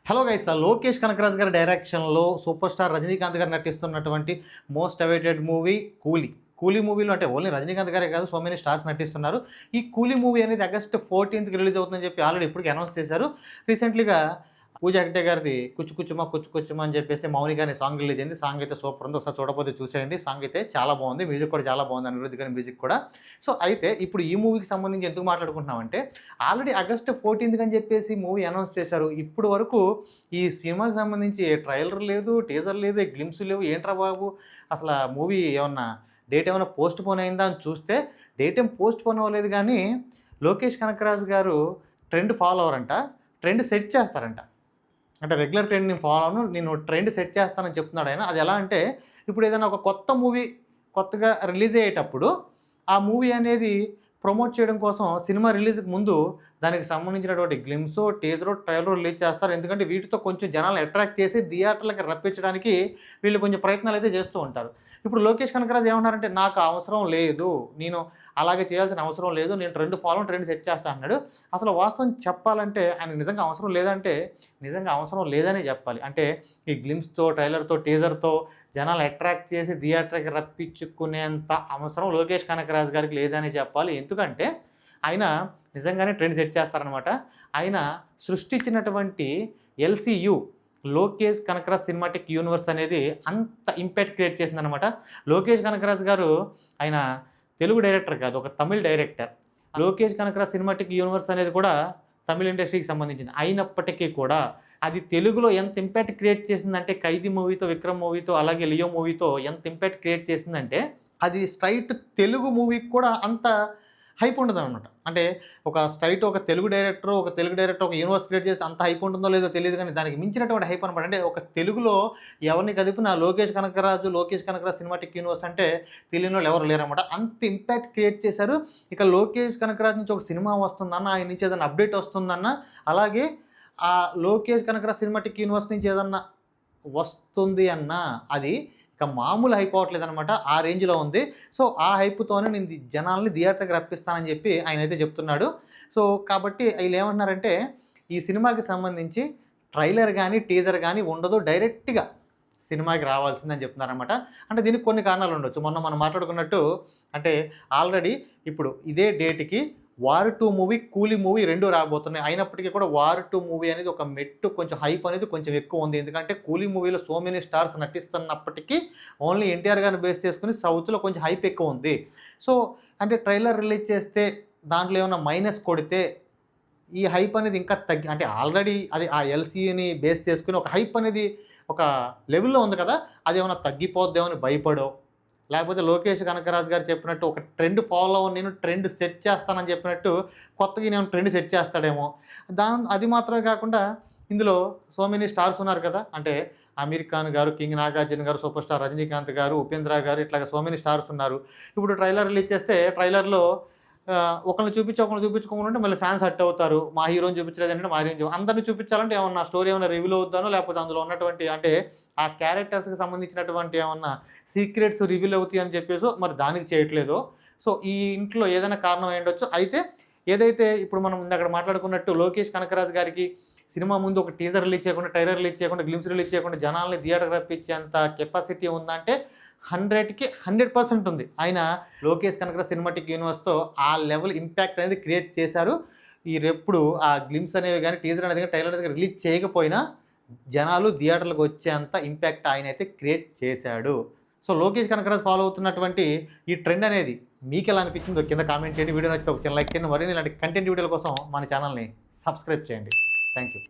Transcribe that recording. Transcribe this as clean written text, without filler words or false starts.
Hello guys, Lokesh Kanagaraj గారి డైరెక్షన్లో super star Rajinikanth గారు నటిస్తున్నటువంటి మోస్ట్ అవైటెడ్ మూవీ కూలీ మూవీలో అంటే ఓన్లీ రజనీకాంత్ గారే కాదు, సో మెనీ స్టార్స్ నటిస్తున్నారు. ఈ కూలీ మూవీ అనేది ఆగస్ట్ 14th రిలీజ్ అవుతుందని చెప్పి ఆల్రెడీ ఇప్పటికి అనౌన్స్ చేశారు. రీసెంట్లీగా పూజా హెగ్డే గారిది కుచ్చు కుచ్చుమా అని చెప్పేసి మౌని గారి సాంగ్ రిలీజ్ అయింది. సాంగ్ అయితే సూపర్ ఉంది, ఒకసారి చూడకపోతే చూసేయండి. సాంగ్ అయితే చాలా బాగుంది, మ్యూజిక్ కూడా చాలా బాగుంది, అనిరుద్ధ్ గారి మ్యూజిక్ కూడా. సో అయితే ఇప్పుడు ఈ మూవీకి సంబంధించి ఎందుకు మాట్లాడుకుంటున్నామంటే, ఆల్రెడీ ఆగస్ట్ 14th అని చెప్పేసి మూవీ అనౌన్స్ చేశారు. ఇప్పుడు వరకు ఈ సినిమాకి సంబంధించి ట్రైలర్ లేదు, టీజర్ లేదు, గ్లిమ్స్ లేవు. ఏంట్రా బాబు, అసలు ఆ మూవీ ఏమన్నా డేట్ ఏమైనా పోస్ట్ పోన్ అయిందా అని చూస్తే డేట్ ఏం పోస్ట్ పోన్ అవ్వలేదు. కానీ లోకేష్ కనకరాజ్ గారు ట్రెండ్ ఫాలో అవ్వరంట, ట్రెండ్ సెట్ చేస్తారంట. అంటే రెగ్యులర్ ట్రెండ్ నేను ఫాలో అవ్వను, నేను ట్రెండ్ సెట్ చేస్తానని చెప్తున్నాడు ఆయన. అది ఎలా అంటే, ఇప్పుడు ఏదైనా ఒక కొత్త మూవీ కొత్తగా రిలీజ్ అయ్యేటప్పుడు ఆ మూవీ అనేది ప్రమోట్ చేయడం కోసం సినిమా రిలీజ్కి ముందు దానికి సంబంధించినటువంటి గ్లిమ్స్, టీజర్, ట్రైలర్ రిలీజ్ చేస్తారు. ఎందుకంటే వీటితో కొంచెం జనాలు అట్రాక్ట్ చేసి థియేటర్లకి రప్పించడానికి వీళ్ళు కొంచెం ప్రయత్నాలు అయితే చేస్తూ ఉంటారు. ఇప్పుడు లోకేష్ కనకరాజ్ ఏమన్నారంటే, నాకు అవసరం లేదు, నేను అలాగే చేయాల్సిన అవసరం లేదు, నేను ట్రెండ్ సెట్ చేస్తాను అన్నాడు. అసలు వాస్తవం చెప్పాలంటే ఆయన నిజంగా అవసరం లేదంటే నిజంగా అవసరం లేదని చెప్పాలి. అంటే ఈ గ్లిమ్స్తో, ట్రైలర్తో, టీజర్తో జనాలు అట్రాక్ట్ చేసి థియేటర్కి రప్పించుకునేంత అవసరం లోకేష్ కనకరాజ్ గారికి లేదని చెప్పాలి. ఎందుకంటే ఆయన నిజంగానే ట్రెండ్ సెట్ చేస్తారనమాట. ఆయన సృష్టించినటువంటి ఎల్సీయు, లోకేష్ కనకరాజ్ సినిమాటిక్ యూనివర్స్ అనేది అంత ఇంపాక్ట్ క్రియేట్ చేసిందనమాట. లోకేష్ కనకరాజ్ గారు ఆయన తెలుగు డైరెక్టర్ కాదు, ఒక Tamil director. Lokesh Kanagaraj cinematic universe అనేది కూడా తమిళ ఇండస్ట్రీకి సంబంధించింది. అయినప్పటికీ కూడా అది తెలుగులో ఎంత ఇంపాక్ట్ క్రియేట్ చేసిందంటే, ఖైదీ మూవీతో, విక్రమ్ మూవీతో, అలాగే లియో మూవీతో ఎంత ఇంపాక్ట్ క్రియేట్ చేసిందంటే, అది స్ట్రైట్ తెలుగు మూవీకి కూడా అంత హైప్ ఉండదనమాట. అంటే ఒక తెలుగు డైరెక్టర్ ఒక యూనివర్స్ క్రియేట్ చేస్తే అంత హైప్ ఉంటుందో లేదో తెలియదు, కానీ దానికి మించినటువంటి హైప్ అనమాట. అంటే ఒక తెలుగులో ఎవరిని కదిపినా లోకేష్ కనకరాజ్ సినిమాటిక్ యూనివర్స్ అంటే తెలియని వాళ్ళు ఎవరు లేరన్నమాట. అంత ఇంపాక్ట్ క్రియేట్ చేశారు. ఇక లోకేష్ కనకరాజ్ నుంచి ఒక సినిమా వస్తుందన్న, ఆయన నుంచి ఏదైనా అప్డేట్ వస్తుందన్న, అలాగే ఆ లోకేష్ కనకరాజ్ సినిమాటిక్ యూనివర్స్ నుంచి ఏదన్నా వస్తుంది అన్న, అది ఇక మామూలు హైప్ అవ్వట్లేదు అనమాట. ఆ రేంజ్లో ఉంది. సో ఆ హైప్తోనే నేను జనాల్ని థియేటర్కి రప్పిస్తానని చెప్పి ఆయన అయితే చెప్తున్నాడు. సో కాబట్టి వీళ్ళు ఏమంటున్నారంటే, ఈ సినిమాకి సంబంధించి ట్రైలర్ కానీ, టీజర్ కానీ ఉండదు, డైరెక్ట్గా సినిమాకి రావాల్సిందని చెప్తున్నారనమాట. అంటే దీనికి కొన్ని కారణాలు ఉండొచ్చు. మొన్న మనం మాట్లాడుకున్నట్టు, అంటే ఆల్రెడీ ఇప్పుడు ఇదే డేట్కి వార్ 2 మూవీ, కూలీ మూవీ 2 రాబోతున్నాయి. అయినప్పటికీ కూడా వార్ 2 మూవీ అనేది ఒక మెట్టు కొంచెం హైప్ అనేది కొంచెం ఎక్కువ ఉంది. ఎందుకంటే కూలీ మూవీలో సో మెనీ స్టార్స్ నటిస్తున్నప్పటికీ ఓన్లీ ఎన్టీఆర్ గారిని బేస్ చేసుకుని సౌత్లో కొంచెం హైప్ ఎక్కువ ఉంది. సో అంటే ట్రైలర్ రిలీజ్ చేస్తే దాంట్లో ఏమైనా మైనస్ కొడితే ఈ హైప్ అనేది ఇంకా అంటే ఆల్రెడీ అది ఆ ఎల్సీని బేస్ చేసుకుని ఒక హైప్ అనేది ఒక లెవెల్లో ఉంది కదా, అది ఏమైనా తగ్గిపోద్దేమో అని భయపడో, లేకపోతే లోకేష్ కనకరాజ్ గారు చెప్పినట్టు ఒక ట్రెండ్ ఫాలో అవ్వ, నేను ట్రెండ్ సెట్ చేస్తానని చెప్పినట్టు కొత్తగా నేను ట్రెండ్ సెట్ చేస్తాడేమో. అది మాత్రమే కాకుండా ఇందులో సో మెనీ స్టార్స్ ఉన్నారు కదా, అంటే అమీర్ ఖాన్ గారు, కింగ్ నాగార్జున గారు, సూపర్ స్టార్ రజనీకాంత్ గారు, ఉపేంద్ర గారు, ఇట్లాగా సో మెనీ స్టార్స్ ఉన్నారు. ఇప్పుడు ట్రైలర్ రిలీజ్ చేస్తే ట్రైలర్లో ఒకరిని చూపించుకోకుండా మళ్ళీ ఫ్యాన్స్ హర్ట్ అవుతారు. మా హీరోని చూపించలేదంటే మా హీరోని అందరిని చూపించాలంటే ఏమన్నా స్టోరీ ఏమైనా రివీల్ అవుతానో, లేకపోతే అందులో ఉన్నటువంటి అంటే ఆ క్యారెక్టర్స్కి సంబంధించినటువంటి ఏమన్నా సీక్రెట్స్ రివీల్ అవుతాయి అని చెప్పేసి మరి దానికి చేయట్లేదు. సో ఈ ఇంట్లో ఏదైనా కారణం అయ్యుండొచ్చు. అయితే ఏదైతే ఇప్పుడు మనం అక్కడ మాట్లాడుకున్నట్టు లోకేష్ కనకరాజ్ గారికి సినిమా ముందు ఒక టీజర్ రిలీజ్ చేయకుండా, ట్రైలర్ రిలీజ్ చేయకుండా, గ్లిమ్స్ రిలీజ్ చేయకుండా జనాల్ని థియేటర్ రప్పించేంత కెపాసిటీ ఉందంటే 100కి 100% ఉంది. ఆయన లోకేష్ కనకరాజ్ సినిమాటిక్ యూనివర్స్తో ఆ లెవెల్ ఇంపాక్ట్ అనేది క్రియేట్ చేశారు. ఈ రెప్పుడు ఆ గ్లిమ్స్ అనేవి కానీ, టీజర్ అనేది కానీ, ట్రైలర్ అనేది రిలీజ్ చేయకపోయినా జనాలు థియేటర్లకు వచ్చేంత ఇంపాక్ట్ ఆయన అయితే క్రియేట్ చేశాడు. సో లోకేష్ కనకరాజ్ ఫాలో అవుతున్నటువంటి ఈ ట్రెండ్ అనేది మీకు ఎలా అనిపించిందో కింద కామెంట్ చేయండి. వీడియో నచ్చితే ఒక చిన్న లైక్ చేయండి. మరిన్ని ఇలాంటి కంటెంట్ వీడియోల కోసం మన ఛానల్ని సబ్స్క్రైబ్ చేయండి. Thank you.